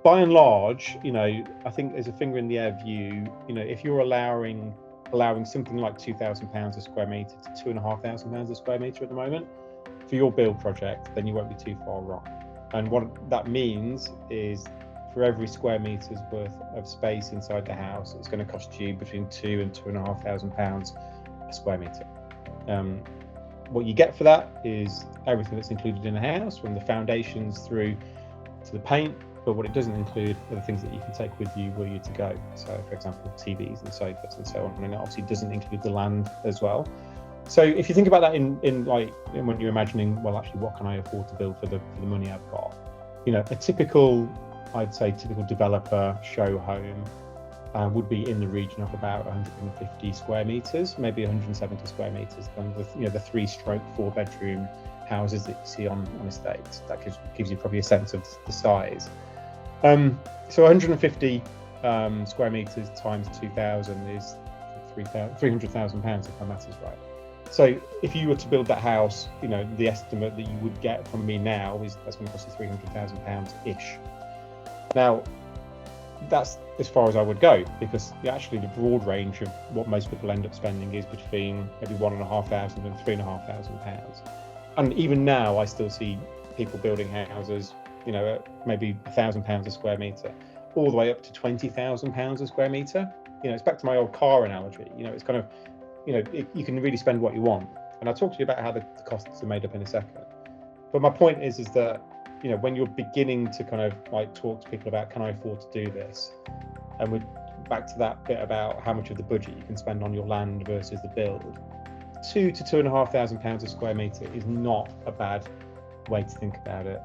by and large, I think there's a finger in the air view. If you're allowing something like £2,000 a square metre to £2,500 a square metre at the moment for your build project, then you won't be too far wrong. And what that means is, for every square metre's worth of space inside the house, it's going to cost you between £2,000 and £2,500 a square metre. What you get for that is everything that's included in the house, from the foundations through to the paint. But what it doesn't include are the things that you can take with you where you're to go. So, for example, TVs and sofas and so on. And it obviously doesn't include the land as well. So, if you think about that in when you're imagining, well, actually, what can I afford to build for the money I've got? A typical developer show home would be in the region of about 150 square meters, maybe 170 square meters. And the 3/4 bedroom houses that you see on estates, that gives you probably a sense of the size. So 150 square meters times 2,000 is £300,000 if my maths is right. So if you were to build that house, the estimate that you would get from me now is that's going to cost you £300,000 ish. Now, that's as far as I would go, because actually the broad range of what most people end up spending is between maybe £1,500 and £3,500. And even now, I still see people building houses, at maybe £1,000 a square metre, all the way up to £20,000 a square metre. It's back to my old car analogy. It's kind of, you can really spend what you want. And I'll talk to you about how the costs are made up in a second. But my point is that, when you're beginning to kind of talk to people about, can I afford to do this? And we're back to that bit about how much of the budget you can spend on your land versus the build. £2,000 to £2,500 a square metre is not a bad way to think about it.